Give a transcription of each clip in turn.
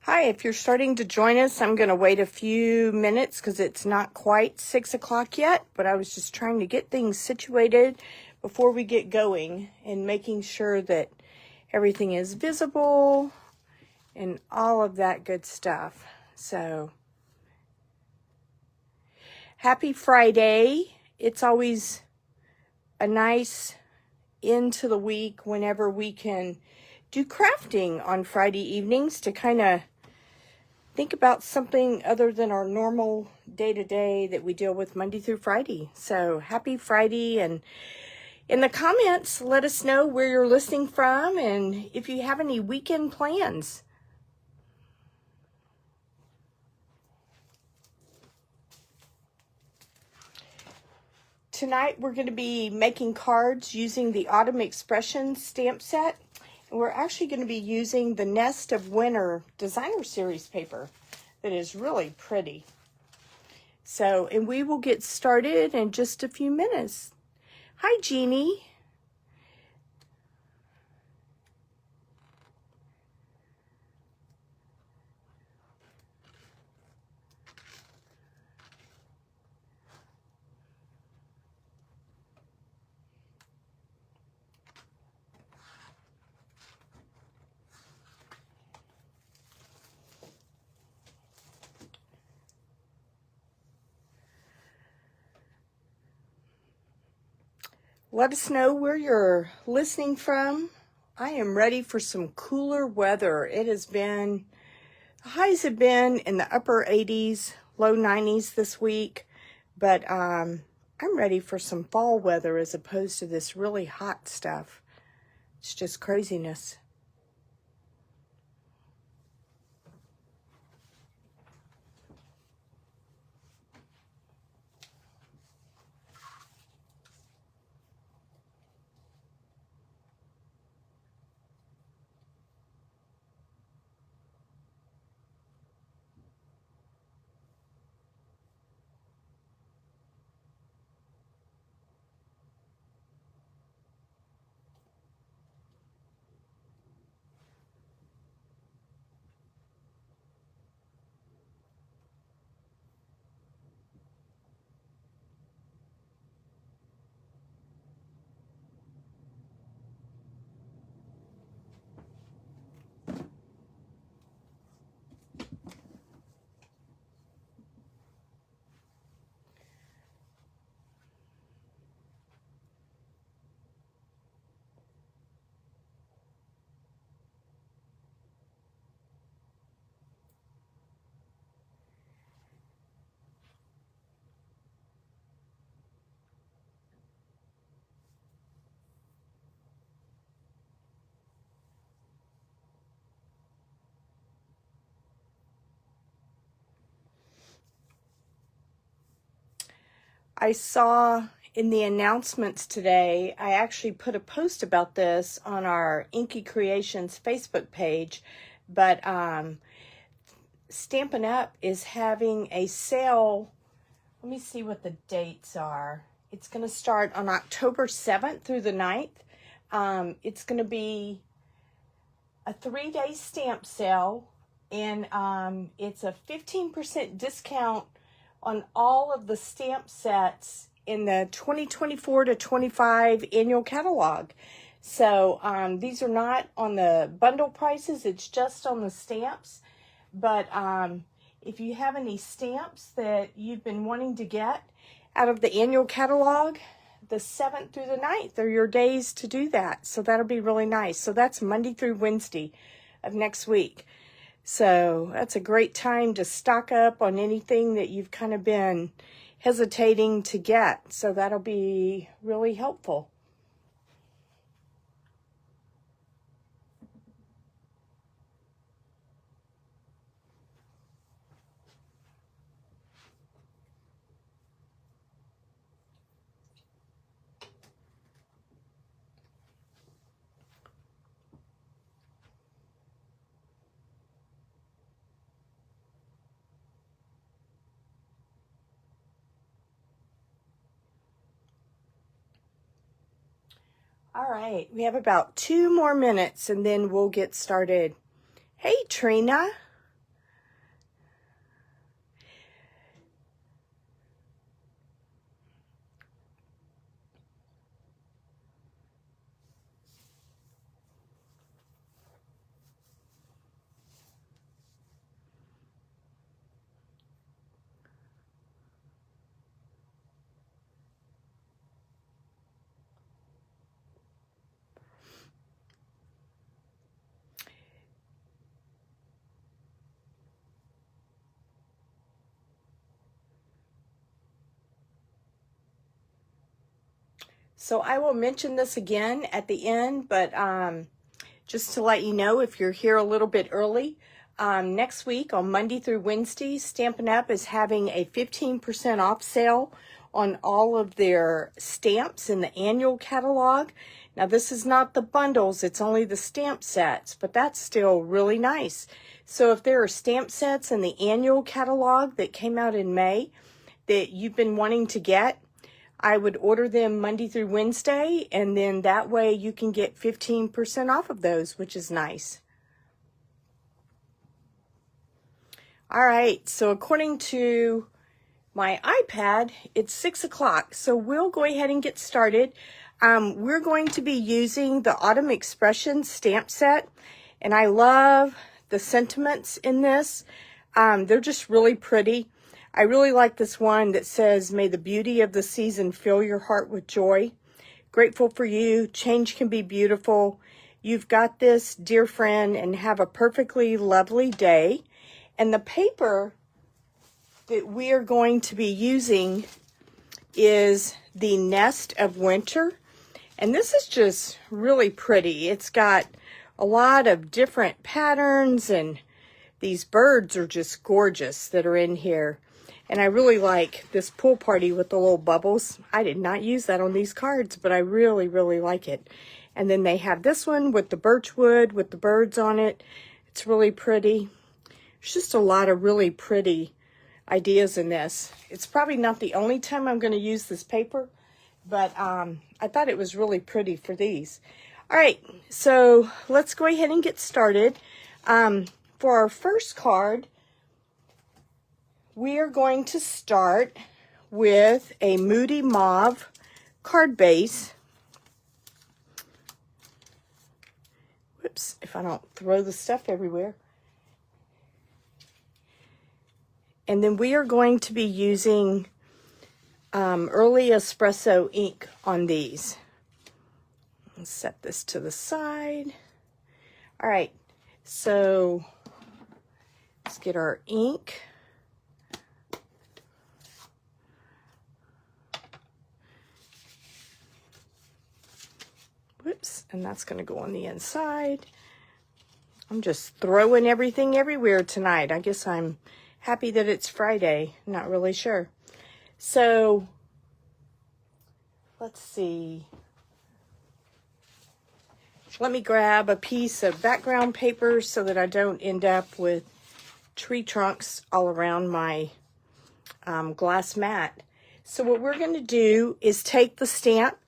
Hi, if you're starting to join us, I'm going to wait a few minutes because it's not quite 6 o'clock yet, but I was just trying to get things situated before we get going and making sure that everything is visible and all of that good stuff. So, happy Friday. It's always a nice end to the week whenever we can do crafting on Friday evenings to kind of think about something other than our normal day-to-day that we deal with Monday through Friday. So happy Friday, and in the comments, let us know where you're listening from and if you have any weekend plans. Tonight we're going to be making cards using the Autumn Expressions stamp set. And we're actually going to be using the Nest of Winter Designer Series paper that is really pretty. So, and we will get started in just a few minutes. Hi, Jeannie. Let us know where you're listening from. I am ready for some cooler weather. It has been, the highs have been in the upper 80s, low 90s this week, but I'm ready for some fall weather as opposed to this really hot stuff. It's just craziness. I saw in the announcements today, I actually put a post about this on our Inky Creations Facebook page, but Stampin' Up! Is having a sale. Let me see what the dates are. It's going to start on October 7th through the 9th. It's going to be a 3-day stamp sale, and it's a 15% discount on all of the stamp sets in the 2024 to 25 annual catalog. So these are not on the bundle prices, it's just on the stamps. But if you have any stamps that you've been wanting to get out of the annual catalog, the 7th through the 9th are your days to do that. So that'll be really nice. So that's Monday through Wednesday of next week. So that's a great time to stock up on anything that you've kind of been hesitating to get. So that'll be really helpful. All right, we have about 2 more minutes and then we'll get started. Hey, Trina. So I will mention this again at the end, but just to let you know, if you're here a little bit early, next week on Monday through Wednesday, Stampin' Up! Is having a 15% off sale on all of their stamps in the annual catalog. Now this is not the bundles, it's only the stamp sets, but that's still really nice. So if there are stamp sets in the annual catalog that came out in May that you've been wanting to get, I would order them Monday through Wednesday, and then that way you can get 15% off of those, which is nice. All right, so according to my iPad, it's 6 o'clock, so we'll go ahead and get started. We're going to be using the Autumn Expressions stamp set, and I love the sentiments in this. They're just really pretty. I really like this one that says, "May the beauty of the season fill your heart with joy. Grateful for you. Change can be beautiful. You've got this, dear friend, and have a perfectly lovely day." And the paper that we are going to be using is the Nest of Winter. And this is just really pretty. It's got a lot of different patterns, and these birds are just gorgeous that are in here. And I really like this pool party with the little bubbles. I did not use that on these cards, but I really, really like it. And then they have this one with the birch wood with the birds on it. It's really pretty. There's just a lot of really pretty ideas in this. It's probably not the only time I'm going to use this paper, but I thought it was really pretty for these. All right, so let's go ahead and get started. For our first card, we are going to start with a Moody Mauve card base. Whoops, if I don't throw the stuff everywhere. And then we are going to be using early espresso ink on these. Let's set this to the side. All right, so let's get our ink. Whoops, and that's going to go on the inside. I'm just throwing everything everywhere tonight. I guess I'm happy that it's Friday. Not really sure. So, let's see. Let me grab a piece of background paper so that I don't end up with tree trunks all around my glass mat. So what we're going to do is take the stamp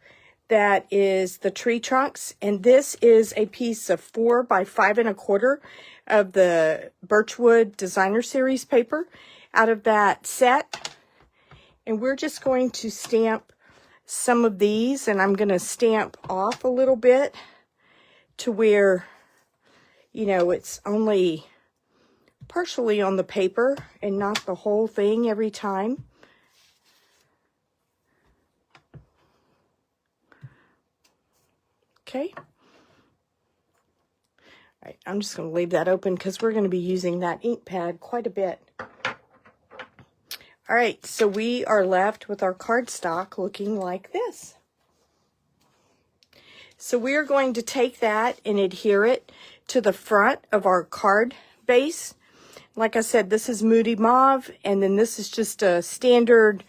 that is the tree trunks, and this is a piece of 4 by 5 1/4 of the Birchwood Designer Series paper out of that set. And we're just going to stamp some of these, and I'm going to stamp off a little bit to where, you know, it's only partially on the paper and not the whole thing every time. Okay. All right, I'm just going to leave that open because we're going to be using that ink pad quite a bit. All right, so we are left with our cardstock looking like this. So we are going to take that and adhere it to the front of our card base. Like I said, this is Moody Mauve, and then this is just a standard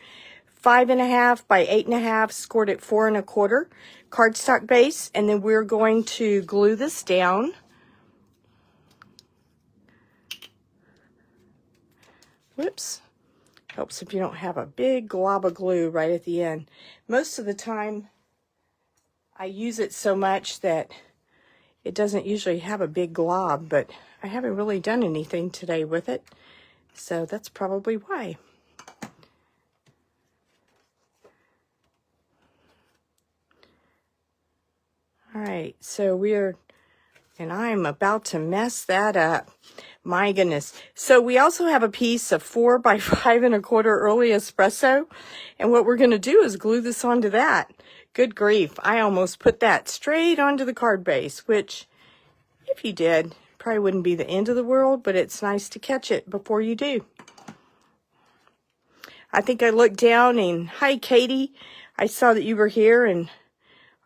5 1/2 by 8 1/2 scored at 4 1/4 cardstock base, and then we're going to glue this down. Whoops. Helps if you don't have a big glob of glue right at the end. Most of the time, I use it so much that it doesn't usually have a big glob, but I haven't really done anything today with it, so that's probably why. All right, so and I'm about to mess that up. My goodness. So we also have a piece of 4 by 5 1/4 early espresso, and what we're going to do is glue this onto that. Good grief, I almost put that straight onto the card base, which, if you did, probably wouldn't be the end of the world, but it's nice to catch it before you do. I think I looked down and, hi Katie, I saw that you were here, and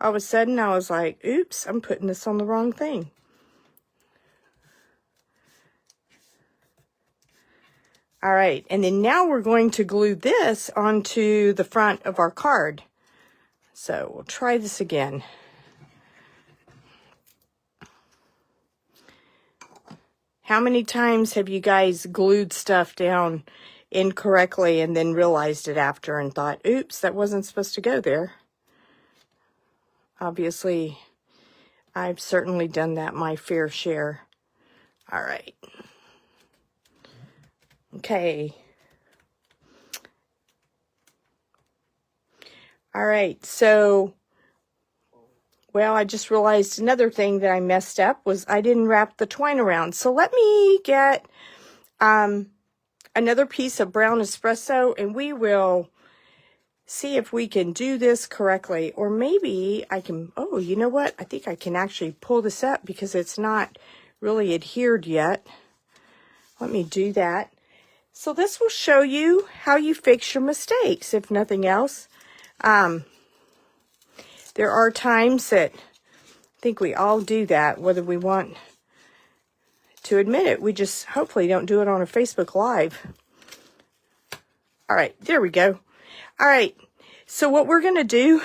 all of a sudden I was like, oops, I'm putting this on the wrong thing. All right, and then now we're going to glue this onto the front of our card. So we'll try this again. How many times have you guys glued stuff down incorrectly and then realized it after and thought, oops, that wasn't supposed to go there? Obviously, I've certainly done that my fair share. All right. Okay. All right, so, well, I just realized another thing that I messed up was I didn't wrap the twine around. So let me get another piece of brown espresso, and we will see if we can do this correctly. Or maybe I can, oh, you know what? I think I can actually pull this up because it's not really adhered yet. Let me do that. So this will show you how you fix your mistakes, if nothing else. There are times that I think we all do that, whether we want to admit it. We just hopefully don't do it on a Facebook Live. All right, there we go. All right, so what we're going to do,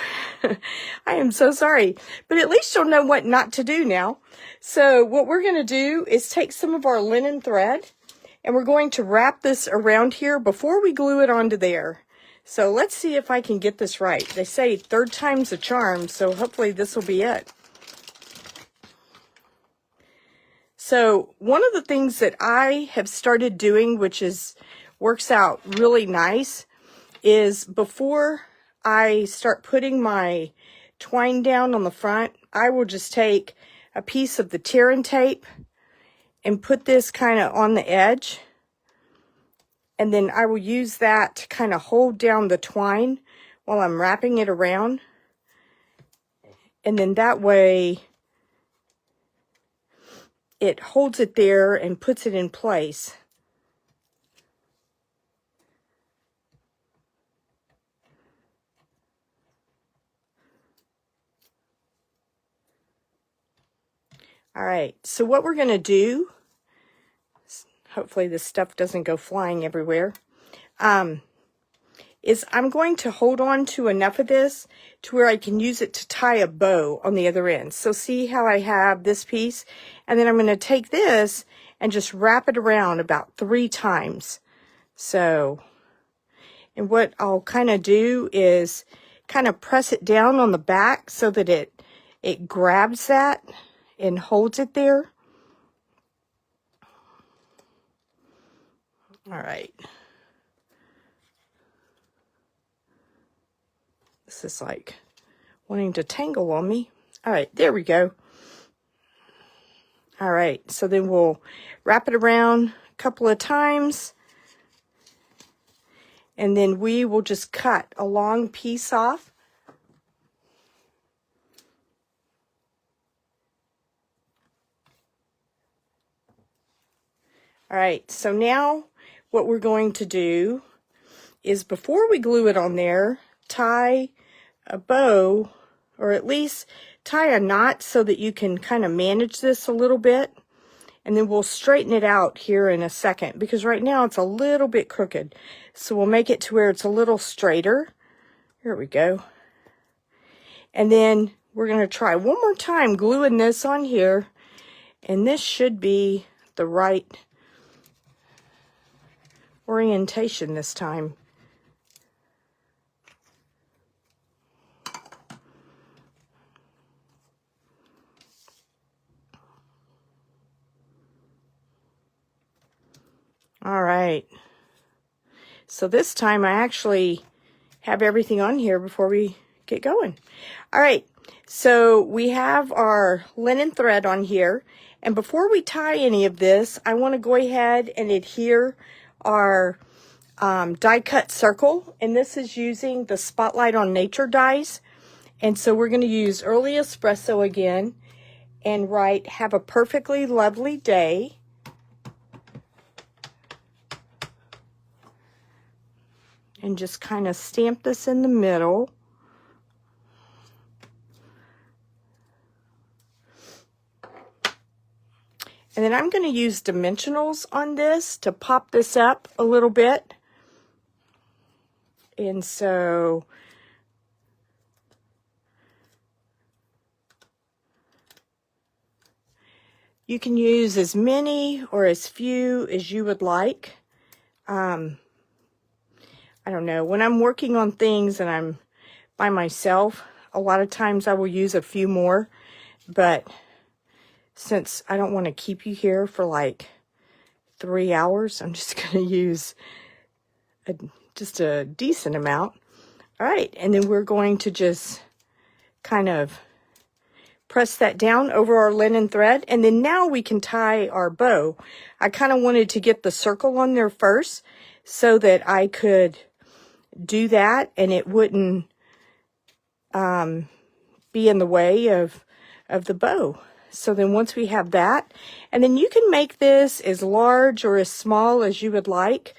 I am so sorry, but at least you'll know what not to do now. So what we're going to do is take some of our linen thread, and we're going to wrap this around here before we glue it onto there. So let's see if I can get this right. They say third time's a charm, so hopefully this will be it. So one of the things that I have started doing, which works out really nice, is before I start putting my twine down on the front, I will just take a piece of the tear and tape and put this kind of on the edge. And then I will use that to kind of hold down the twine while I'm wrapping it around. And then that way it holds it there and puts it in place. All right, so what we're going to do, hopefully this stuff doesn't go flying everywhere, is I'm going to hold on to enough of this to where I can use it to tie a bow on the other end. So see how I have this piece? And then I'm going to take this and just wrap it around about 3 times. So, and what I'll kind of do is kind of press it down on the back so that it grabs that and holds it there. All right. This is like wanting to tangle on me. All right, there we go. All right, so then we'll wrap it around a couple of times. And then we will just cut a long piece off. All right, so now what we're going to do is before we glue it on there, tie a bow, or at least tie a knot so that you can kind of manage this a little bit. And then we'll straighten it out here in a second, because right now it's a little bit crooked. So we'll make it to where it's a little straighter. Here we go. And then we're going to try one more time gluing this on here. And this should be the right orientation this time. All right. So this time I actually have everything on here before we get going. All right. So we have our linen thread on here. And before we tie any of this, I want to go ahead and adhere our die cut circle. And this is using the Spotlight on Nature dies. And so we're going to use Early Espresso again and write, "Have a perfectly lovely day." And just kind of stamp this in the middle. And then I'm going to use dimensionals on this to pop this up a little bit. And so you can use as many or as few as you would like. I don't know. When I'm working on things and I'm by myself, a lot of times I will use a few more. But since I don't want to keep you here for like 3 hours, I'm just going to use just a decent amount. All right, and then we're going to just kind of press that down over our linen thread, and then now we can tie our bow. I kind of wanted to get the circle on there first so that I could do that and it wouldn't be in the way of the bow. So then once we have that, and then you can make this as large or as small as you would like.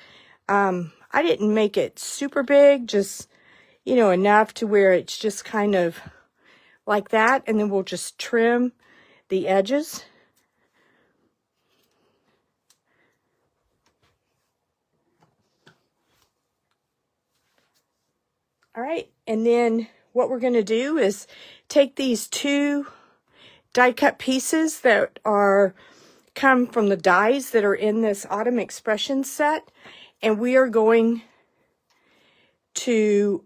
I didn't make it super big, just, you know, enough to where it's just kind of like that. And then we'll just trim the edges. All right, and then what we're going to do is take these 2 die cut pieces that come from the dies that are in this Autumn Expressions set, and we are going to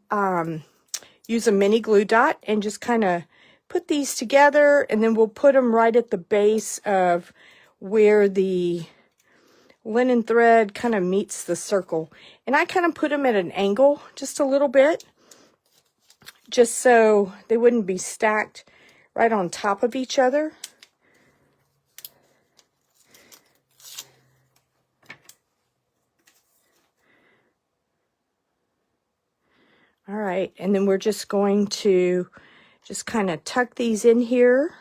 use a mini glue dot and just kind of put these together, and then we'll put them right at the base of where the linen thread kind of meets the circle. And I kind of put them at an angle just a little bit, just so they wouldn't be stacked right on top of each other. All right, and then we're just going to just kind of tuck these in here.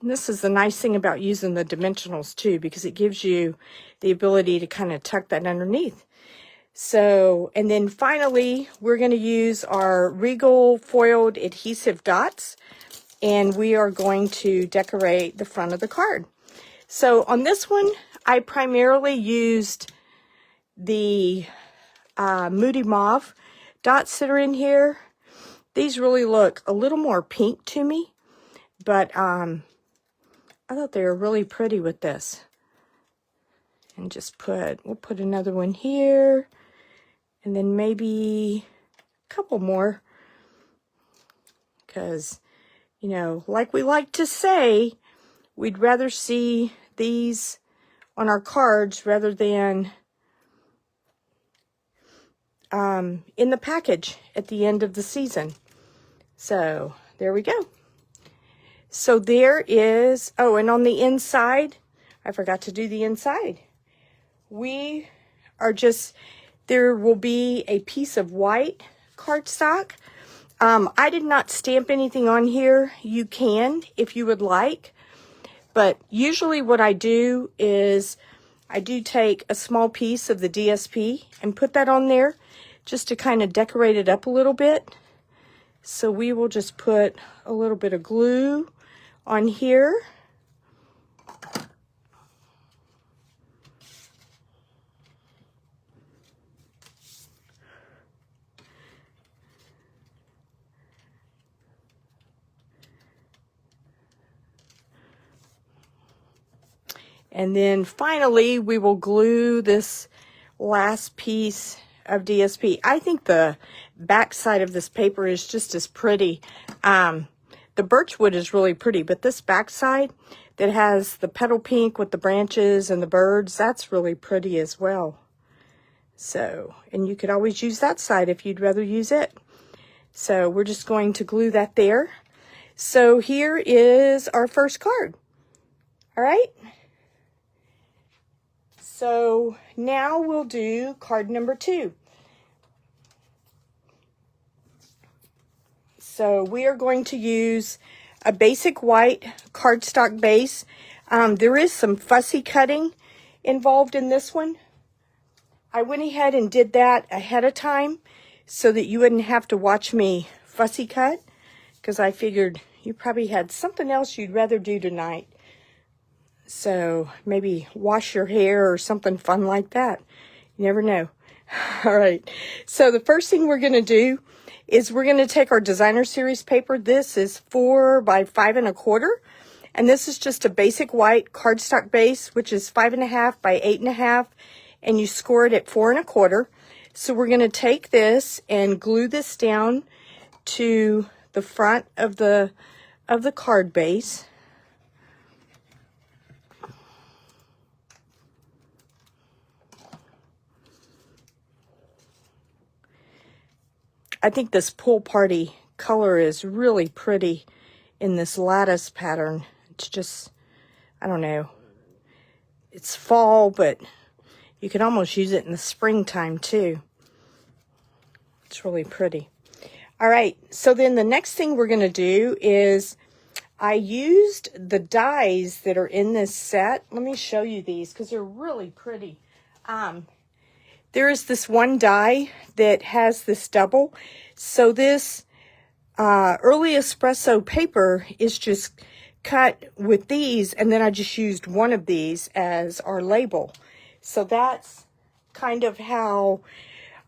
And this is the nice thing about using the dimensionals too, because it gives you the ability to kind of tuck that underneath. So, and then finally, we're going to use our Regal foiled adhesive dots, and we are going to decorate the front of the card. So on this one, I primarily used the Moody Mauve dots that are in here. These really look a little more pink to me, but I thought they were really pretty with this. And just we'll put another one here, and then maybe a couple more, because, you know, like we like to say, we'd rather see these on our cards rather than in the package at the end of the season. So there we go. So there is, oh, and on the inside, I forgot to do the inside. We are just, there will be a piece of white cardstock. I did not stamp anything on here. You can if you would like. But usually what I do is I do take a small piece of the DSP and put that on there just to kind of decorate it up a little bit. So we will just put a little bit of glue on here. And then finally, we will glue this last piece of DSP. I think the back side of this paper is just as pretty. The birchwood is really pretty, but this back side that has the petal pink with the branches and the birds, that's really pretty as well. So, and you could always use that side if you'd rather use it. So we're just going to glue that there. So here is our first card. All right. So now we'll do card number 2. So we are going to use a basic white cardstock base. There is some fussy cutting involved in this one. I went ahead and did that ahead of time so that you wouldn't have to watch me fussy cut, because I figured, you probably had something else you'd rather do tonight. So maybe wash your hair or something fun like that. You never know. All right. So the first thing we're going to do is we're going to take our designer series paper. This is 4 by 5 1/4. And this is just a basic white cardstock base, which is 5 1/2 by 8 1/2. And you score it at 4 1/4. So we're going to take this and glue this down to the front of the card base. I think this pool party color is really pretty in this lattice pattern. It's just, I don't know, it's fall, but you could almost use it in the springtime too. It's really pretty. All right, so then the next thing we're going to do is I used the dies that are in this set. Let me show you these because they're really pretty. There is this one die that has this double. So this early espresso paper is just cut with these, and then I just used one of these as our label. So that's kind of how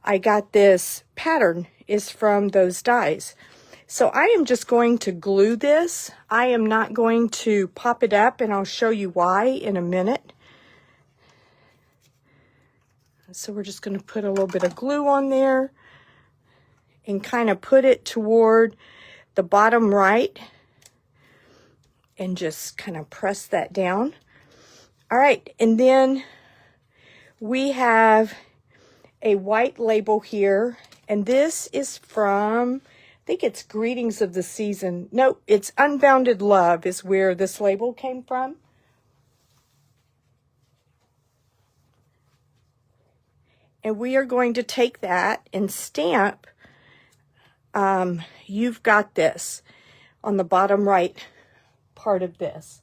I got this pattern, is from those dies. So I am just going to glue this. I am not going to pop it up, and I'll show you why in a minute. So we're just going to put a little bit of glue on there and kind of put it toward the bottom right and just kind of press that down. All right, and then we have a white label here, and this is from, I think it's Greetings of the Season. No, it's Unbounded Love is where this label came from. And we are going to take that and stamp You've Got This on the bottom right part of this.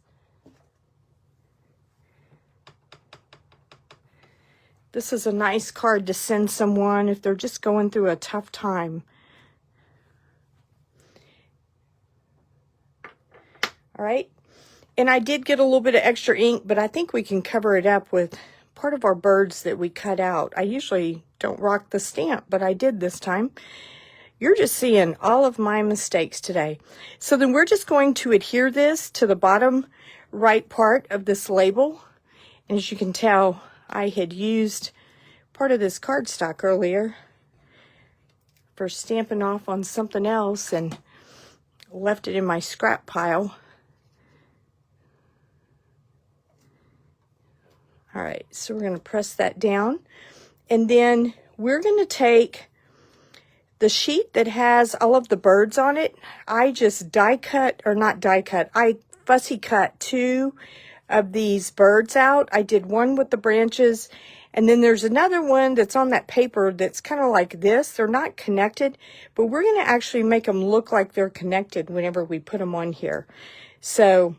This is a nice card to send someone if they're just going through a tough time. All right. And I did get a little bit of extra ink, but I think we can cover it up with part of our birds that we cut out. I usually don't rock the stamp, but I did this time. You're just seeing all of my mistakes today. So then we're just going to adhere this to the bottom right part of this label. And as you can tell, I had used part of this cardstock earlier for stamping off on something else and left it in my scrap pile. All right, so we're going to press that down, and then we're going to take the sheet that has all of the birds on it. I just I fussy cut 2 of these birds out. I did one with the branches, and then there's another one that's on that paper that's kind of like this. They're not connected, but we're going to actually make them look like they're connected whenever we put them on here. So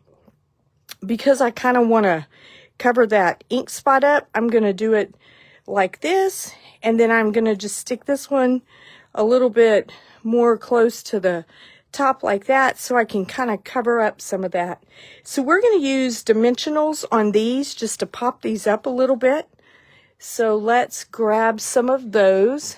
because I kind of want to cover that ink spot up, I'm going to do it like this, and then I'm going to just stick this one a little bit more close to the top like that so I can kind of cover up some of that. So we're going to use dimensionals on these just to pop these up a little bit. So let's grab some of those.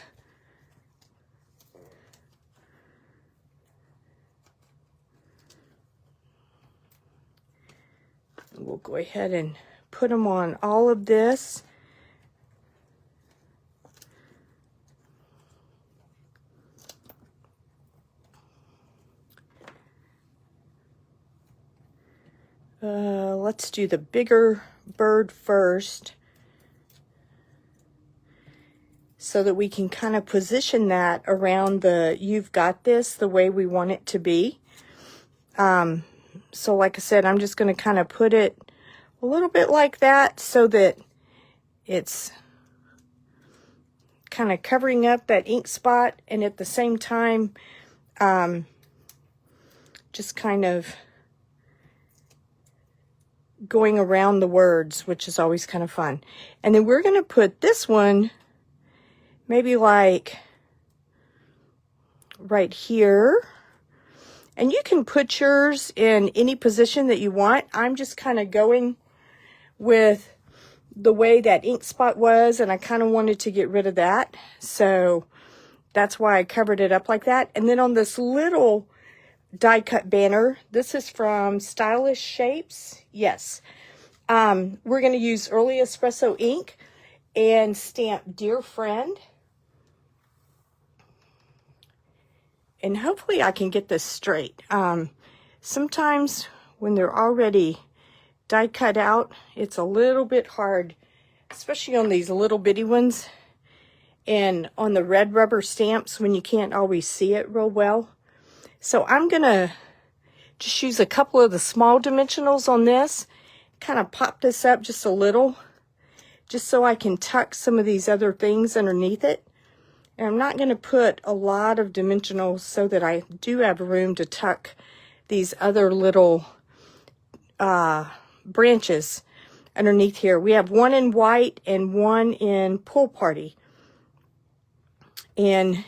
We'll go ahead and put them on all of this. Let's do the bigger bird first so that we can kind of position that around the You've Got This the way we want it to be. So like I said, I'm just going to kind of put it a little bit like that so that it's kind of covering up that ink spot, and at the same time just kind of going around the words, which is always kind of fun. And then we're going to put this one maybe like right here, And you can put yours in any position that you want. I'm just kind of going with the way that ink spot was, and I kind of wanted to get rid of that. So that's why I covered it up like that. And then on this little die cut banner, this is from Stylish Shapes. Yes. We're going to use Early Espresso ink and stamp Dear Friend. And hopefully I can get this straight. Sometimes when they're already die cut out, it's a little bit hard, especially on these little bitty ones and on the red rubber stamps when you can't always see it real well. So I'm gonna just use a couple of the small dimensionals on this, kind of pop this up just a little, just so I can tuck some of these other things underneath it. And I'm not going to put a lot of dimensionals so that I do have room to tuck these other little branches underneath here. We have one in white and one in Pool Party. And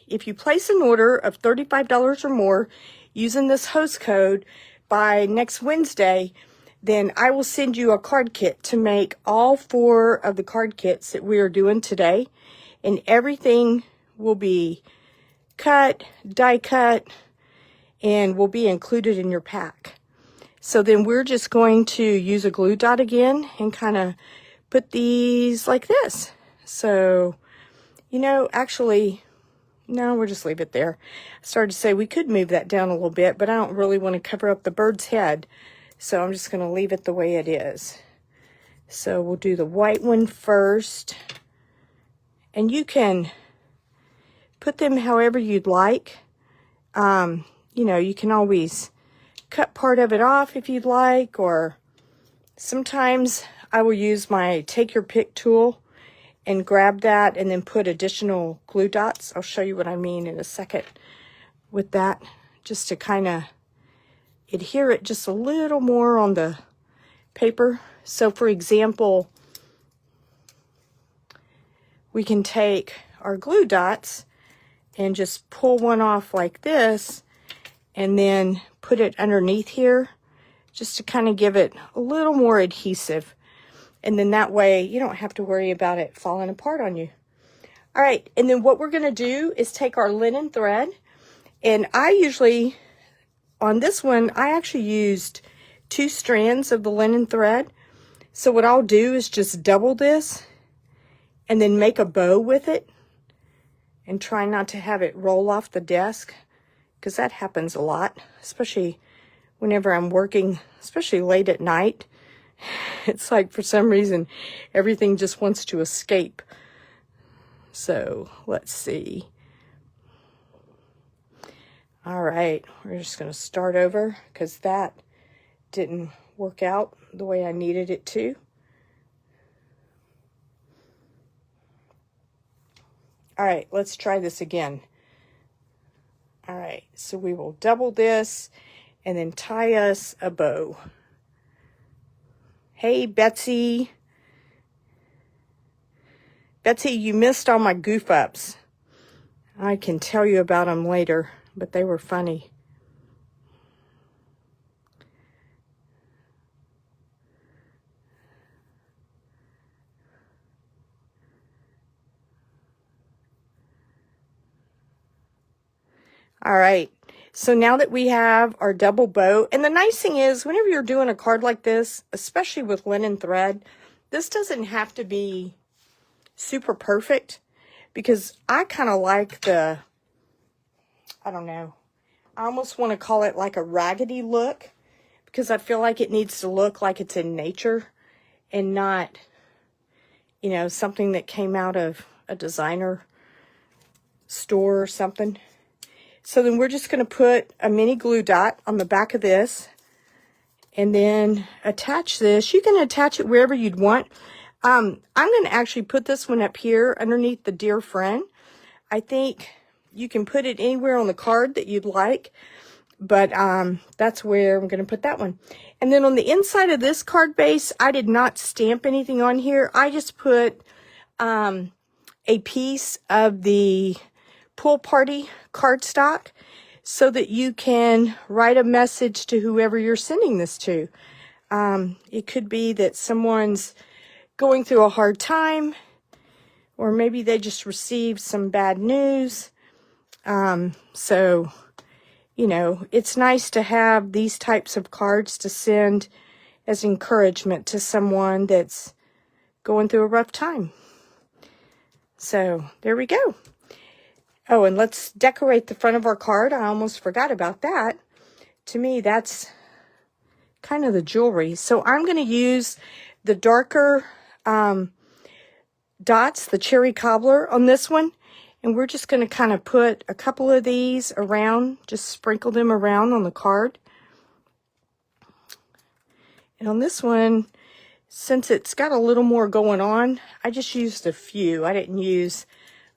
if you place an order of $35 or more using this host code by next Wednesday, then I will send you a card kit to make all 4 of the card kits that we are doing today. And everything will be cut, die cut, and will be included in your pack. So then we're just going to use a glue dot again and kind of put these like this. So, you know, actually, no, we'll just leave it there. I started to say we could move that down a little bit, but I don't really want to cover up the bird's head. So I'm just going to leave it the way it is. So we'll do the white one first. And you can put them however you'd like. You know, you can always cut part of it off if you'd like, or sometimes I will use my take your pick tool and grab that and then put additional glue dots. I'll show you what I mean in a second with that, just to kind of adhere it just a little more on the paper. So for example, we can take our glue dots and just pull one off like this and then put it underneath here just to kind of give it a little more adhesive. And then that way you don't have to worry about it falling apart on you. All right, and then what we're going to do is take our linen thread, and I usually, on this one, I actually used 2 strands of the linen thread. So what I'll do is just double this and then make a bow with it and try not to have it roll off the desk, because that happens a lot, especially whenever I'm working, especially late at night. It's like for some reason everything just wants to escape. So let's see. All right, we're just going to start over because that didn't work out the way I needed it to. All right, let's try this again. All right, so we will double this and then tie us a bow. Hey, Betsy. Betsy, you missed all my goof ups. I can tell you about them later, but they were funny. All right, so now that we have our double bow, and the nice thing is whenever you're doing a card like this, especially with linen thread, this doesn't have to be super perfect, because I kind of like the, I don't know, I almost want to call it like a raggedy look, because I feel like it needs to look like it's in nature and not, you know, something that came out of a designer store or something. So then we're just going to put a mini glue dot on the back of this and then attach this. You can attach it wherever you'd want. I'm going to actually put this one up here underneath the Dear Friend. I think you can put it anywhere on the card that you'd like, but that's where I'm going to put that one. And then on the inside of this card base, I did not stamp anything on here. I just put a piece of the Pool Party cardstock. so that you can write a message to whoever you're sending this to. It could be that someone's going through a hard time, or maybe they just received some bad news. So, you know, it's nice to have these types of cards to send as encouragement to someone that's going through a rough time. So, there we go. Oh, and let's decorate the front of our card. I almost forgot about that. To me, that's kind of the jewelry. So I'm going to use the darker dots, the cherry cobbler on this one. And we're just going to kind of put a couple of these around, just sprinkle them around on the card. And on this one, since it's got a little more going on, I just used a few. I didn't use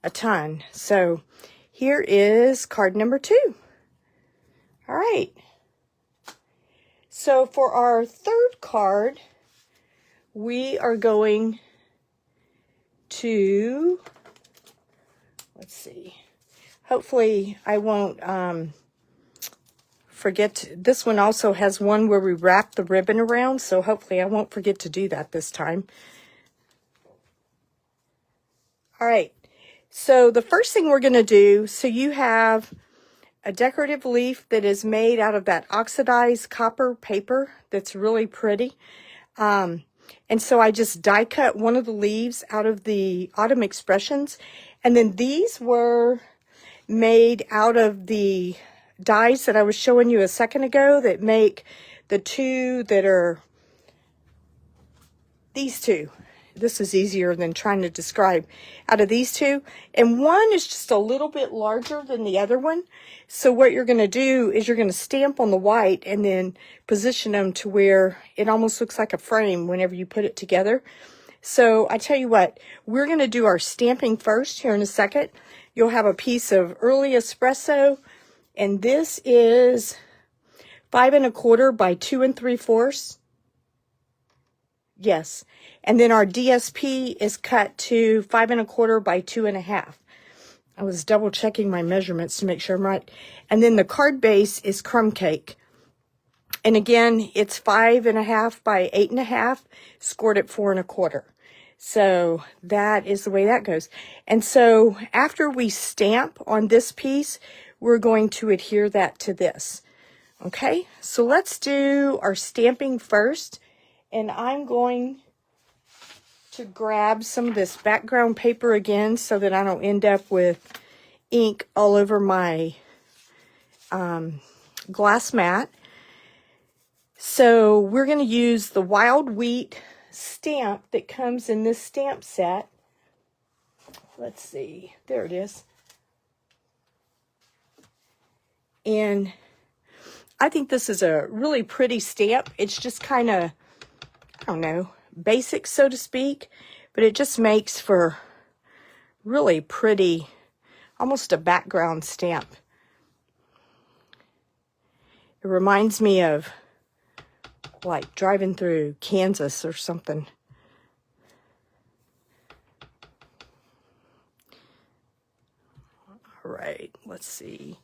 a ton. So here is card number 2. All right. So for our third card, we are going to, let's see, hopefully I won't forget. This one also has one where we wrap the ribbon around, so hopefully I won't forget to do that this time. All right, so the first thing we're going to do, so you have a decorative leaf that is made out of that oxidized copper paper that's really pretty. And so I just die cut one of the leaves out of the Autumn Expressions. And then these were made out of the dies that I was showing you a second ago that make the two that are these two. This is easier than trying to describe out of these two. And one is just a little bit larger than the other one. So what you're going to do is you're going to stamp on the white and then position them to where it almost looks like a frame whenever you put it together. So I tell you what, we're going to do our stamping first here in a second. You'll have a piece of early espresso, and this is 5 1/4 by 2 3/4. Yes. And then our DSP is cut to 5 1/4 by 2 1/2. I was double checking my measurements to make sure I'm right. And then the card base is crumb cake. And again, it's 5 1/2 by 8 1/2, scored at 4 1/4. So that is the way that goes. And so after we stamp on this piece, we're going to adhere that to this. Okay, so let's do our stamping first. And I'm going to grab some of this background paper again so that I don't end up with ink all over my glass mat. So we're going to use the Wild Wheat stamp that comes in this stamp set. Let's see, there it is. And I think this is a really pretty stamp. It's just kind of, I don't know, basic, so to speak, but it just makes for really pretty, almost a background stamp. It reminds me of like driving through Kansas or something. All right, let's see.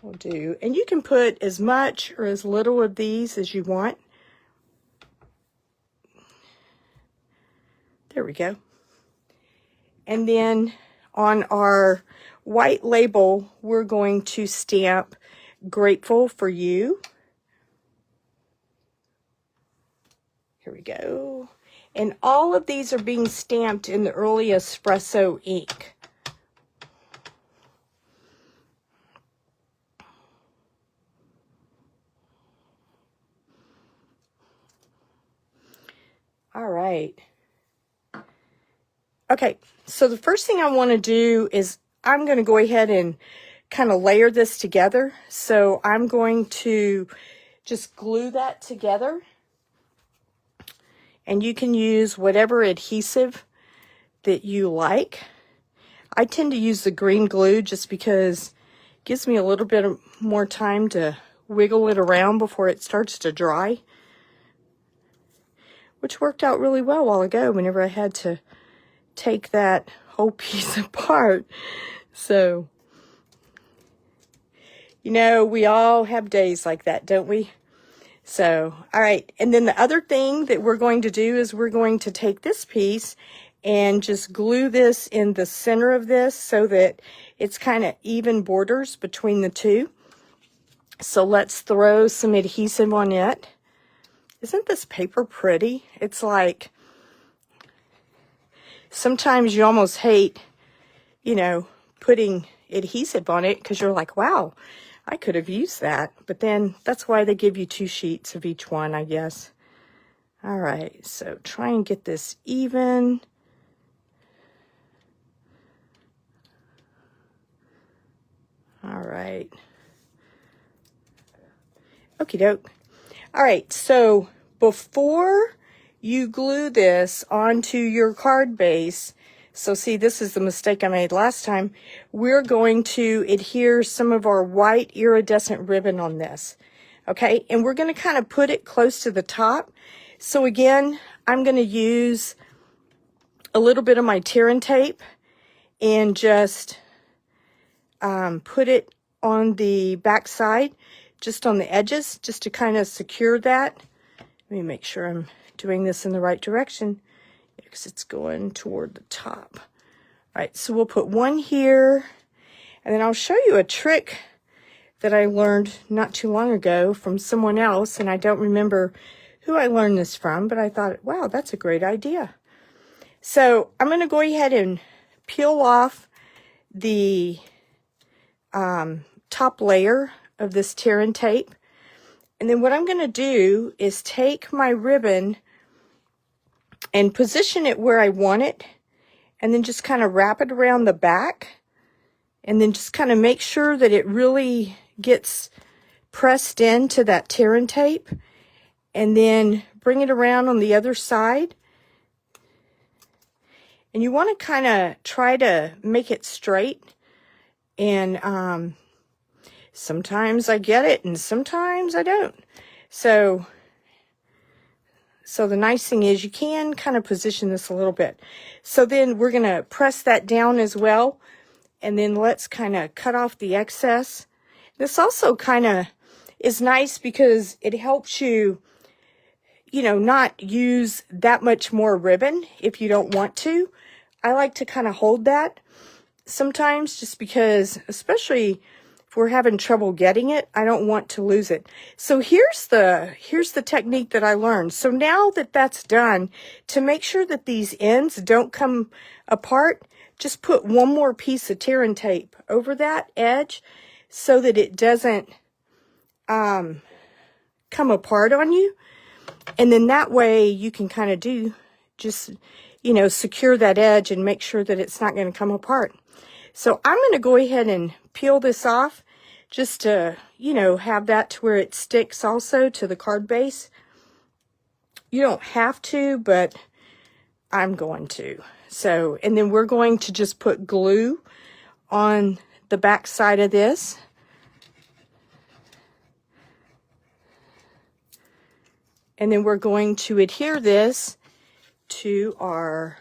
We'll do, and you can put as much or as little of these as you want. There we go. And then on our white label, we're going to stamp Grateful for You. Here we go. And all of these are being stamped in the early espresso ink. All right. Okay, so the first thing I want to do is I'm going to go ahead and kind of layer this together. So I'm going to just glue that together. And you can use whatever adhesive that you like. I tend to use the green glue just because it gives me a little bit more time to wiggle it around before it starts to dry. Which worked out really well a while ago whenever I had to take that whole piece apart. So You know, we all have days like that, don't we? So, all right. And then the other thing that we're going to do is we're going to take this piece and just glue this in the center of this so that it's kind of even borders between the two. So let's throw some adhesive on it. Isn't this paper pretty? It's like, sometimes you almost hate, you know, putting adhesive on it because you're like, wow, I could have used that. But then that's why they give you 2 sheets of each one, I guess. All right, so try and get this even. All right. Okie doke. All right, so before you glue this onto your card base, so see, this is the mistake I made last time, we're going to adhere some of our white iridescent ribbon on this, okay? And we're going to kind of put it close to the top. So again, I'm going to use a little bit of my tear and tape and just put it on the back side, just on the edges, just to kind of secure that. Let me make sure I'm doing this in the right direction because it's going toward the top. All right, so we'll put one here, and then I'll show you a trick that I learned not too long ago from someone else, and I don't remember who I learned this from, but I thought, wow, that's a great idea. So I'm going to go ahead and peel off the top layer of this tear and tape. And then what I'm going to do is take my ribbon and position it where I want it, and then just kind of wrap it around the back, and then just kind of make sure that it really gets pressed into that tear and tape, and then bring it around on the other side. And you want to kind of try to make it straight, and sometimes I get it and sometimes I don't. So the nice thing is you can kind of position this a little bit. So then we're going to press that down as well, and then let's kind of cut off the excess. This also kind of is nice because it helps you, you know, not use that much more ribbon if you don't want to. I like to kind of hold that sometimes just because, especially if we're having trouble getting it, I don't want to lose it. So here's the technique that I learned. So now that that's done, to make sure that these ends don't come apart, just put one more piece of tear and tape over that edge so that it doesn't come apart on you. And then that way you can kind of do just, you know, secure that edge and make sure that it's not going to come apart. So I'm going to go ahead and peel this off just to, you know, have that to where it sticks also to the card base. You don't have to, but I'm going to. So, and then we're going to just put glue on the back side of this. And then we're going to adhere this to our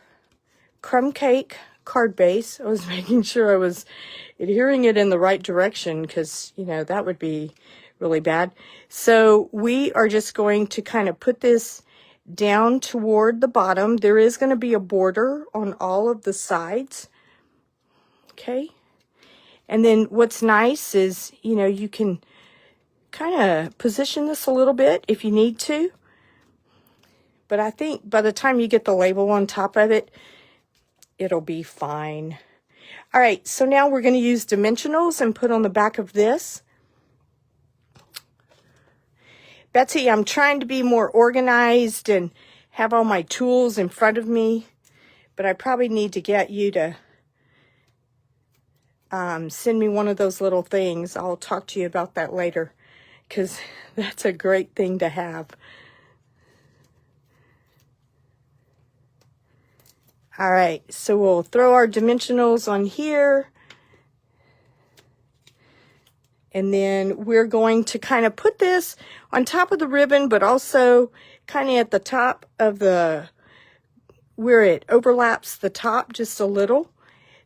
crumb cake card base. I was making sure I was adhering it in the right direction because, you know, that would be really bad. So we are just going to kind of put this down toward the bottom. There is going to be a border on all of the sides. Okay. And then what's nice is, you know, you can kind of position this a little bit if you need to. But I think by the time you get the label on top of it, it'll be fine. All right, so now we're going to use dimensionals and put on the back of this. Betsy, I'm trying to be more organized and have all my tools in front of me, but I probably need to get you to send me one of those little things. I'll talk to you about that later because that's a great thing to have. All right, so we'll throw our dimensionals on here. And then we're going to kind of put this on top of the ribbon, but also kind of at the top of the, where it overlaps the top just a little.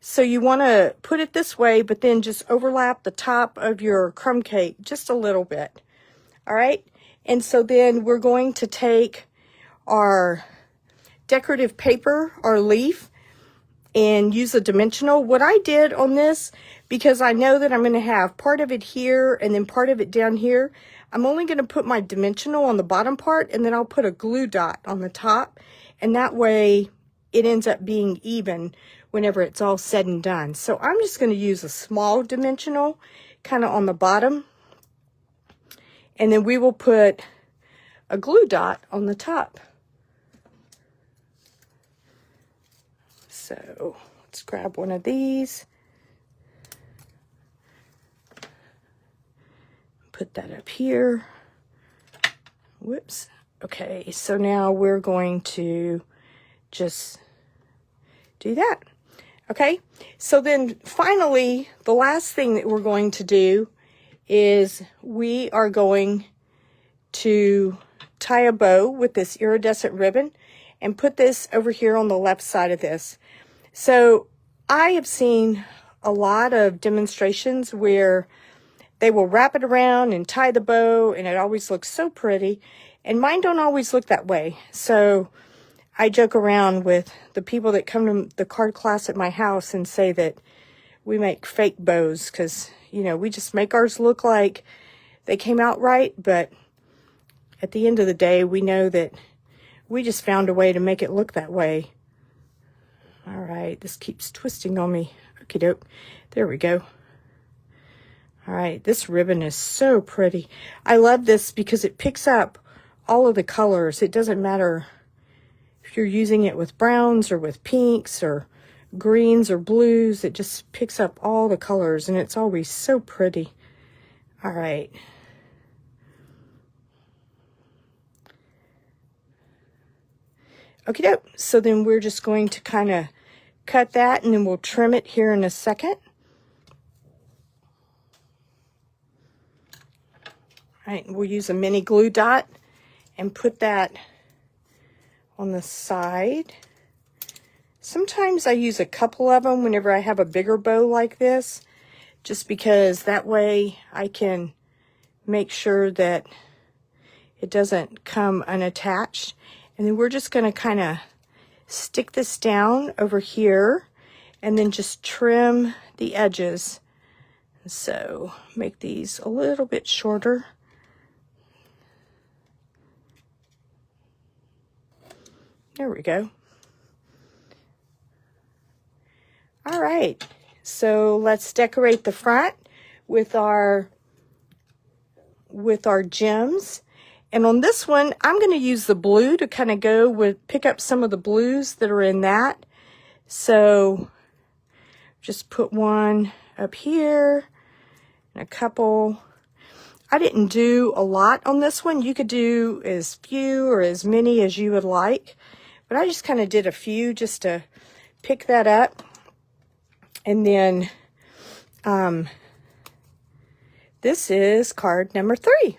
So you want to put it this way, but then just overlap the top of your crumb cake just a little bit. All right. And so then we're going to take our decorative paper, our leaf, and use a dimensional. What I did on this, because I know that I'm going to have part of it here and then part of it down here, I'm only going to put my dimensional on the bottom part, and then I'll put a glue dot on the top, and that way it ends up being even whenever it's all said and done. So I'm just going to use a small dimensional kind of on the bottom, and then we will put a glue dot on the top. So let's grab one of these, put that up here. Whoops. Okay, so now we're going to just do that. Okay, so then finally, the last thing that we're going to do is we are going to tie a bow with this iridescent ribbon and put this over here on the left side of this. So I have seen a lot of demonstrations where they will wrap it around and tie the bow, and it always looks so pretty. And mine don't always look that way. So I joke around with the people that come to the card class at my house and say that we make fake bows because, you know, we just make ours look like they came out right. But at the end of the day, we know that we just found a way to make it look that way. All right, this keeps twisting on me. Okie doke. There we go. All right, this ribbon is so pretty. I love this because it picks up all of the colors. It doesn't matter if you're using it with browns or with pinks or greens or blues. It just picks up all the colors, and it's always so pretty. All right. Okie doke. So then we're just going to kind of cut that, and then we'll trim it here in a second. All right, we'll use a mini glue dot and put that on the side. Sometimes I use a couple of them whenever I have a bigger bow like this, just because that way I can make sure that it doesn't come unattached. And then we're just going to kind of stick this down over here and then just trim the edges. So make these a little bit shorter. There we go. All right, so let's decorate the front with our gems. And on this one, I'm going to use the blue to kind of go with, pick up some of the blues that are in that. So just put one up here and a couple. I didn't do a lot on this one. You could do as few or as many as you would like, but I just kind of did a few just to pick that up. And then this is card number 3.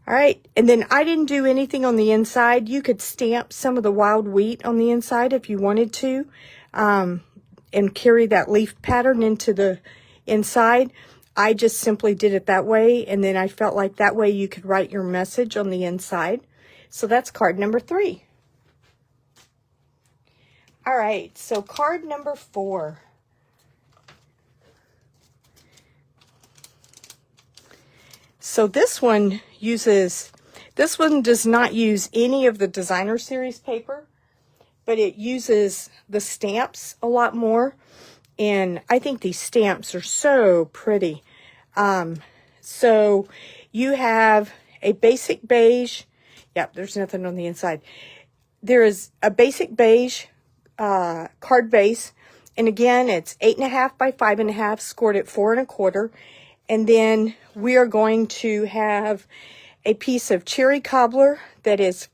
All right, and then I didn't do anything on the inside. You could stamp some of the wild wheat on the inside if you wanted to, and carry that leaf pattern into the inside. I just simply did it that way, and then I felt like that way you could write your message on the inside. So that's card number 3. All right, so card number 4. So this one does not use any of the designer series paper, but it uses the stamps a lot more. And I think these stamps are so pretty. So you have a basic beige. Yep, there's nothing on the inside. There is a basic beige card base. And again, it's 8.5 by 5.5, scored at 4 1/4. And then we are going to have a piece of cherry cobbler that is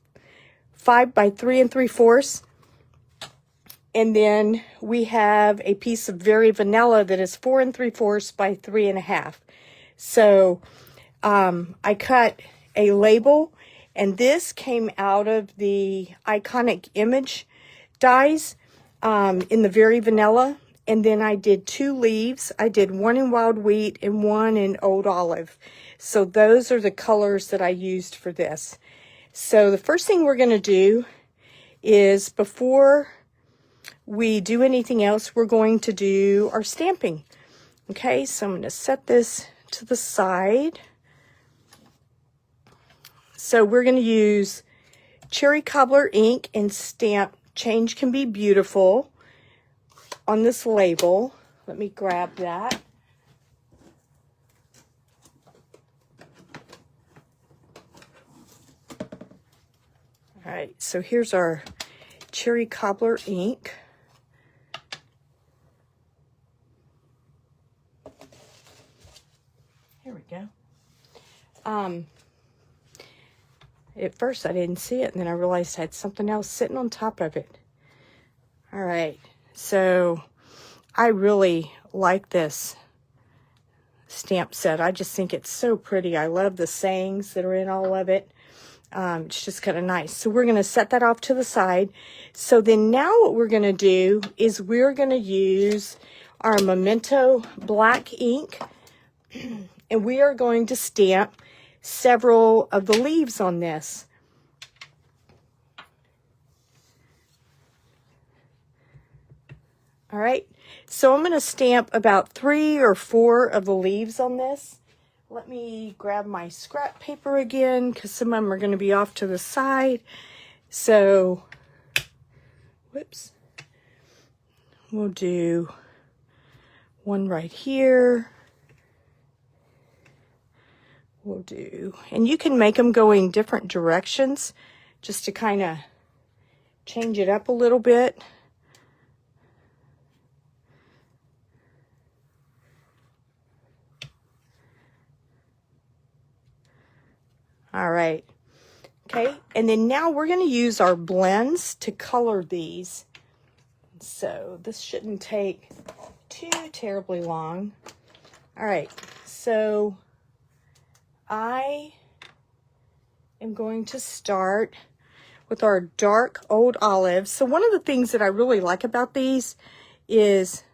5 by 3 3/4. And then we have a piece of very vanilla that is 4 3/4 by 3 1/2. So I cut a label, and this came out of the Iconic Image dies in the very vanilla. And then I did 2 leaves. I did one in wild wheat and one in old olive. So those are the colors that I used for this. So the first thing we're going to do is, before we do anything else, we're going to do our stamping. Okay, so I'm going to set this to the side. So we're going to use Cherry Cobbler ink and stamp Change Can Be Beautiful on this label. Let me grab that. All right, so here's our Cherry Cobbler ink. Here we go. At first I didn't see it, and then I realized I had something else sitting on top of it. All right, so I really like this stamp set. I just think it's so pretty. I love the sayings that are in all of it. It's just kind of nice. So we're going to set that off to the side. So then now what we're going to do is we're going to use our Memento black ink, and we are going to stamp several of the leaves on this. All right, so I'm going to stamp about 3 or 4 of the leaves on this. Let me grab my scrap paper again, because some of them are going to be off to the side. So, whoops, we'll do one right here. We'll do, and you can make them going different directions just to kind of change it up a little bit. All right, okay, and then now we're going to use our blends to color these. So this shouldn't take too terribly long. All right, so I am going to start with our dark old olive. So one of the things that I really like about these is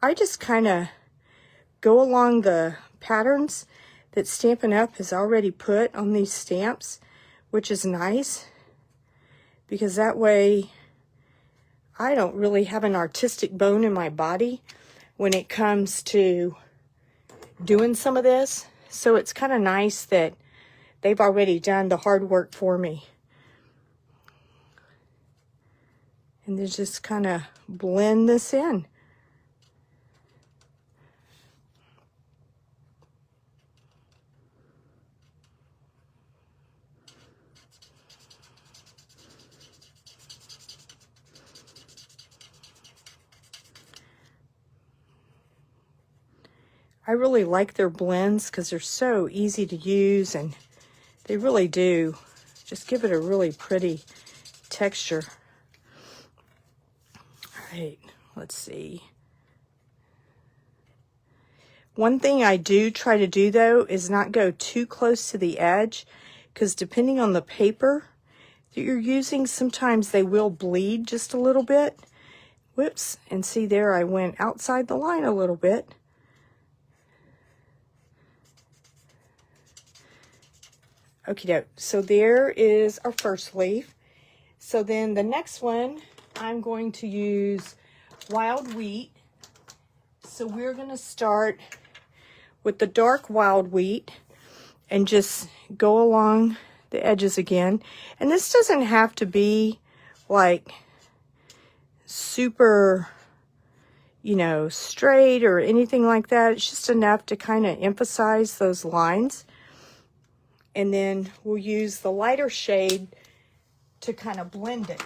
I just kind of go along the patterns that Stampin' Up! Has already put on these stamps, which is nice, because that way I don't really have an artistic bone in my body when it comes to doing some of this. So it's kind of nice that they've already done the hard work for me. And then just kind of blend this in. I really like their blends because they're so easy to use, and they really do just give it a really pretty texture. All right, let's see. One thing I do try to do, though, is not go too close to the edge, because depending on the paper that you're using, sometimes they will bleed just a little bit. Whoops, and see there, I went outside the line a little bit. Okie doke, so there is our first leaf. So then the next one, I'm going to use wild wheat. So we're going to start with the dark wild wheat and just go along the edges again. And this doesn't have to be like super, you know, straight or anything like that. It's just enough to kind of emphasize those lines. And then we'll use the lighter shade to kind of blend it.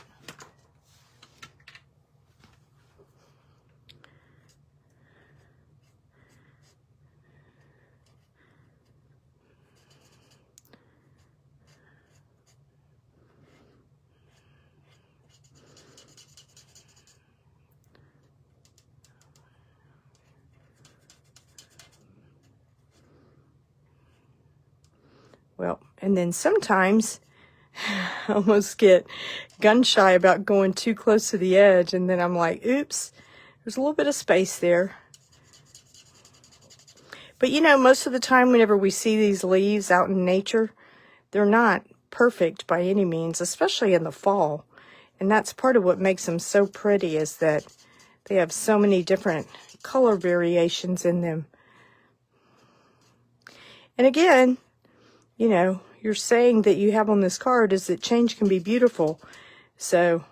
Well, and then sometimes I almost get gun shy about going too close to the edge, and then I'm like, oops, There's a little bit of space there. But you know, most of the time whenever we see these leaves out in nature, they're not perfect by any means, especially in the fall. And that's part of what makes them so pretty, is that they have so many different color variations in them. And again, you know, you're saying that you have on this card is that change can be beautiful. So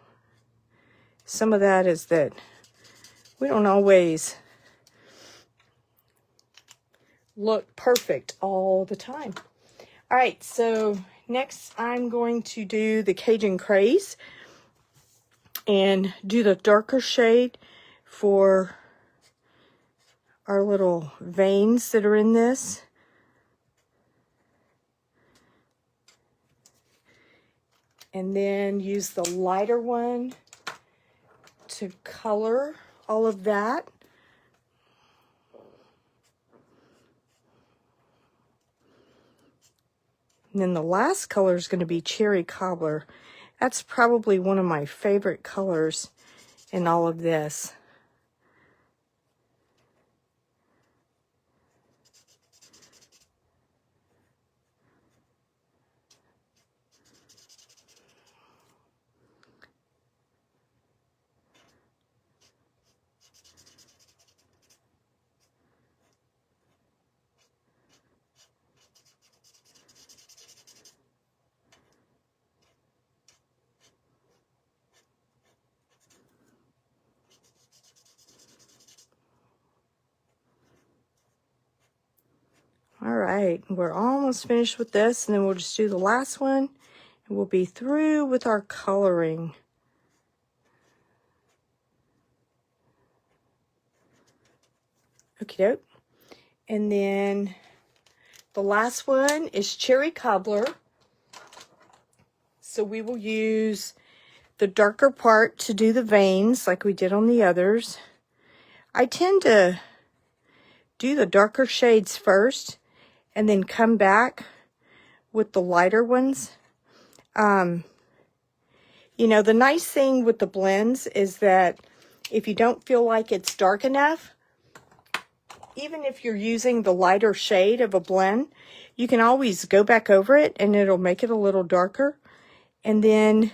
some of that is that we don't always look perfect all the time. All right, so next I'm going to do the Cajun Craze and do the darker shade for our little veins that are in this. And then use the lighter one to color all of that. And then the last color is going to be Cherry Cobbler. That's probably one of my favorite colors in all of this. All right, we're almost finished with this, and then we'll just do the last one, and we'll be through with our coloring. Okie doke. And then the last one is Cherry Cobbler. So we will use the darker part to do the veins like we did on the others. I tend to do the darker shades first and then come back with the lighter ones. You know, the nice thing with the blends is that if you don't feel like it's dark enough, even if you're using the lighter shade of a blend, you can always go back over it and it'll make it a little darker. And then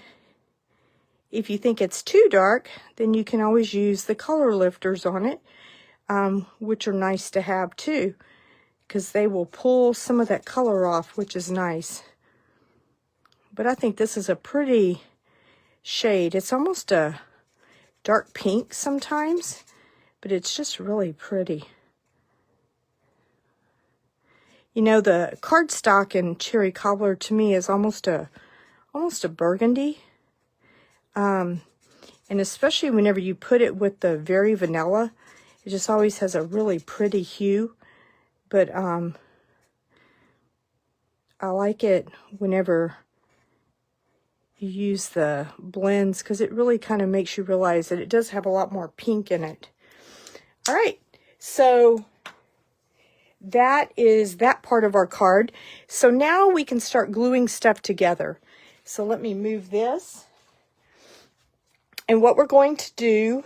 if you think it's too dark, then you can always use the color lifters on it, which are nice to have too, because they will pull some of that color off, which is nice. But I think this is a pretty shade. It's almost a dark pink sometimes, but it's just really pretty. You know, the cardstock in Cherry Cobbler to me is almost a burgundy. And especially whenever you put it with the Very Vanilla, it just always has a really pretty hue. But I like it whenever you use the blends, because it really kind of makes you realize that it does have a lot more pink in it. All right, so that is that part of our card. So now we can start gluing stuff together. So let me move this. And what we're going to do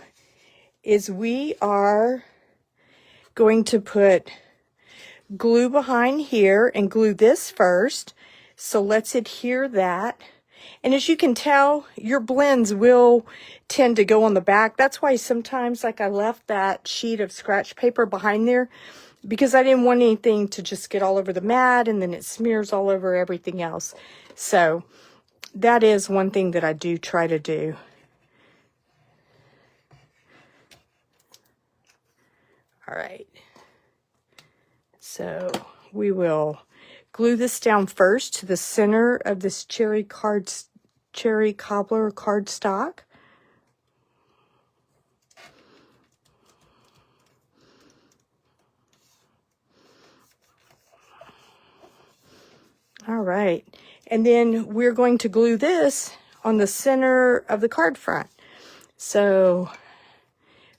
is we are going to put glue behind here and glue this first. So let's adhere that. And as you can tell, your blends will tend to go on the back. That's why sometimes, like, I left that sheet of scratch paper behind there, because I didn't want anything to just get all over the mat and then it smears all over everything else. So that is one thing that I do try to do. All right. So we will glue this down first to the center of this Cherry Cobbler cardstock. All right. And then we're going to glue this on the center of the card front. So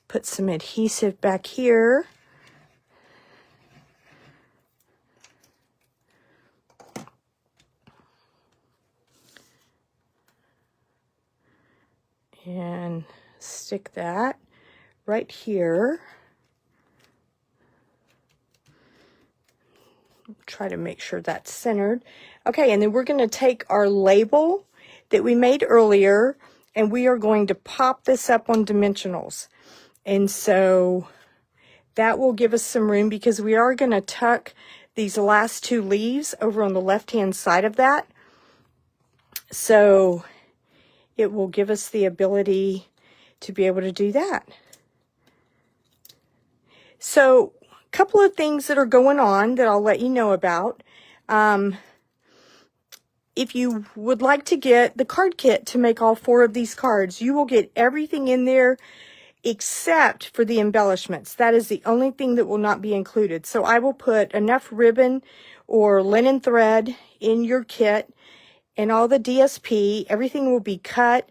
put some adhesive back here. And stick that right here. Try to make sure that's centered. Okay, and then we're going to take our label that we made earlier, and we are going to pop this up on dimensionals. And so that will give us some room, because we are going to tuck these last two leaves over on the left-hand side of that. So it will give us the ability to be able to do that. So a couple of things that are going on that I'll let you know about. If you would like to get the card kit to make all 4 of these cards, you will get everything in there except for the embellishments. That is the only thing that will not be included. So I will put enough ribbon or linen thread in your kit, and all the DSP. Everything will be cut,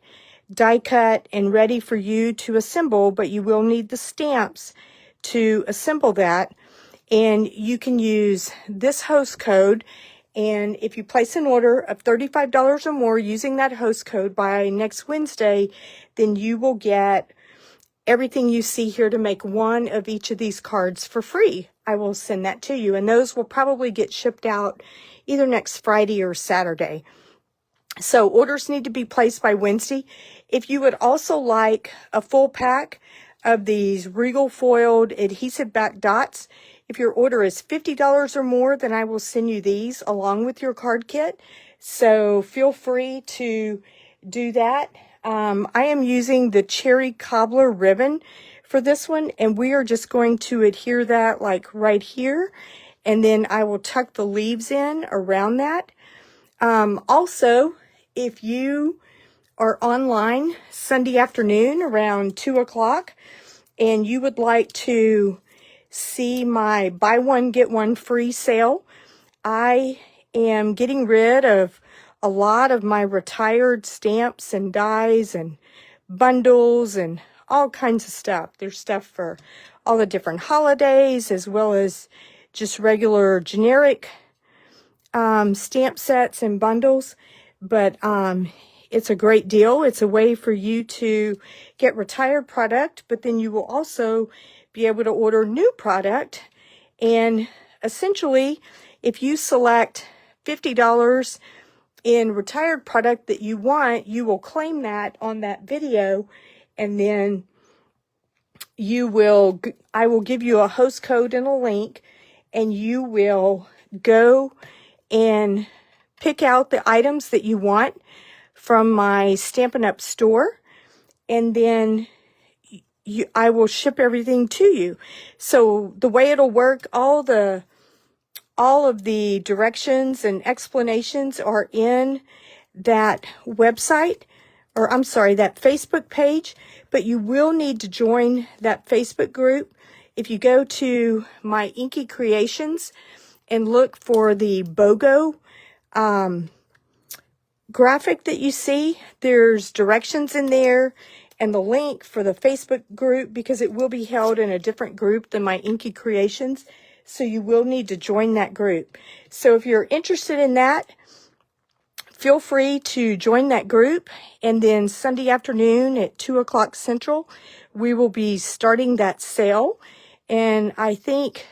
die cut, and ready for you to assemble, but you will need the stamps to assemble that. And you can use this host code. And if you place an order of $35 or more using that host code by next Wednesday, then you will get everything you see here to make 1 of each of these cards for free. I will send that to you, and those will probably get shipped out either next Friday or Saturday. So orders need to be placed by Wednesday. If you would also like a full pack of these Regal foiled adhesive back dots, if your order is $50 or more, then I will send you these along with your card kit. So feel free to do that. I am using the cherry cobbler ribbon for this one, and we are just going to adhere that like right here, and then I will tuck the leaves in around that. Also, if you are online Sunday afternoon around 2 o'clock and you would like to see my buy one get one free sale, I am getting rid of a lot of my retired stamps and dies and bundles and all kinds of stuff. There's stuff for all the different holidays, as well as just regular generic stamp sets and bundles. But it's a great deal. It's a way for you to get retired product, but then you will also be able to order new product. And essentially, if you select $50 in retired product that you want, you will claim that on that video, and then I will give you a host code and a link, and you will go and pick out the items that you want from my Stampin' Up! Store, and then I will ship everything to you. So the way it'll work, all of the directions and explanations are in that website, or I'm sorry, that Facebook page, but you will need to join that Facebook group. If you go to my Inky Creations and look for the BOGO graphic that you see, there's directions in there and the link for the Facebook group, because it will be held in a different group than my Inky Creations. So you will need to join that group. So if you're interested in that, feel free to join that group. And then Sunday afternoon at 2 o'clock Central, we will be starting that sale. And I think,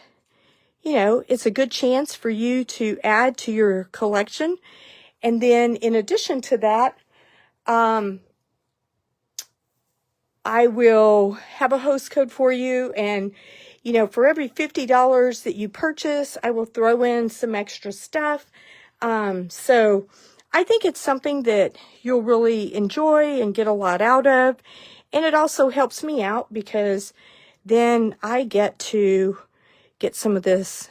you know, it's a good chance for you to add to your collection. And then in addition to that, I will have a host code for you, and you know, for every $50 that you purchase, I will throw in some extra stuff. So I think it's something that you'll really enjoy and get a lot out of. And it also helps me out, because then I get to get some of these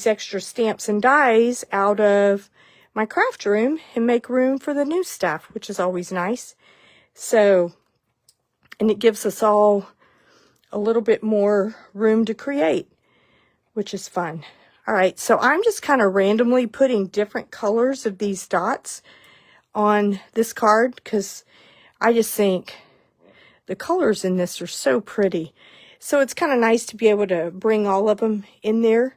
extra stamps and dies out of my craft room and make room for the new stuff, which is always nice. So, and it gives us all a little bit more room to create, which is fun. All right, so I'm just kind of randomly putting different colors of these dots on this card, because I just think the colors in this are so pretty. So it's kind of nice to be able to bring all of them in there.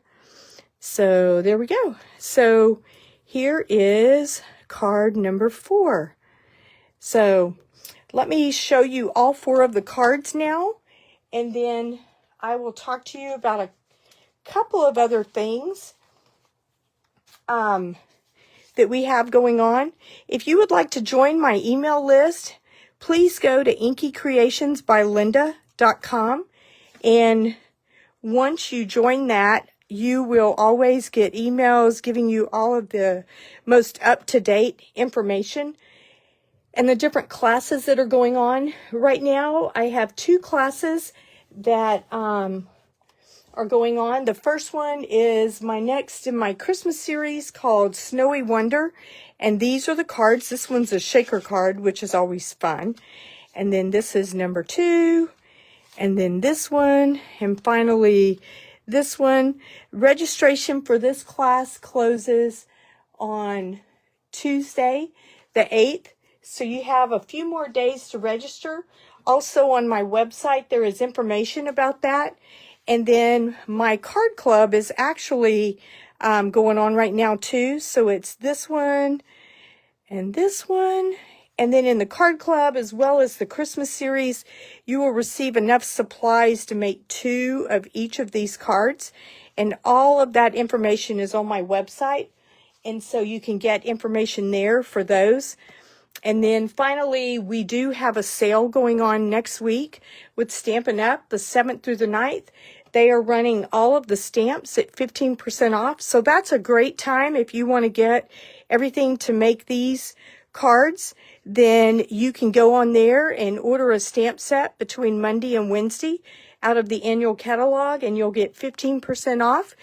So there we go. So here is card number 4. So let me show you all 4 of the cards now, And then I will talk to you about a couple of other things that we have going on. If you would like to join my email list, please go to inkycreationsbylinda.com. And once you join that, you will always get emails giving you all of the most up-to-date information and the different classes that are going on. Right now, I have 2 classes that are going on. The first one is my next in my Christmas series called Snowy Wonder. And these are the cards. This one's a shaker card, which is always fun. And then this is number 2. And then this one. And finally, this one. Registration for this class closes on Tuesday, the 8th. So you have a few more days to register. Also on my website, there is information about that. And then my card club is actually going on right now too. So it's this one and this one. And then in the card club, as well as the Christmas series, you will receive enough supplies to make 2 of each of these cards. And all of that information is on my website. And so you can get information there for those. And then finally, we do have a sale going on next week with Stampin' Up, the 7th through the 9th. They are running all of the stamps at 15% off. So that's a great time if you want to get everything to make these cards. Then you can go on there and order a stamp set between Monday and Wednesday out of the annual catalog, and you'll get 15% off.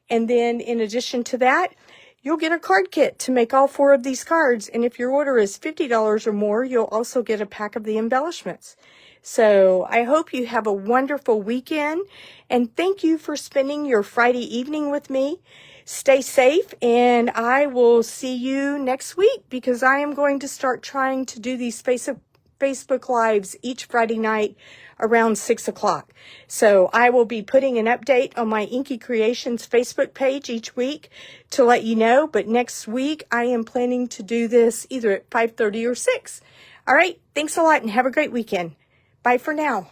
And then in addition to that, you'll get a card kit to make all 4 of these cards. And if your order is $50 or more, you'll also get a pack of the embellishments. So I hope you have a wonderful weekend. And thank you for spending your Friday evening with me. Stay safe, and I will see you next week because I am going to start trying to do these Facebook Lives each Friday night around 6 o'clock. So I will be putting an update on my Inky Creations Facebook page each week to let you know. But next week, I am planning to do this either at 5:30 or 6. All right. Thanks a lot and have a great weekend. Bye for now.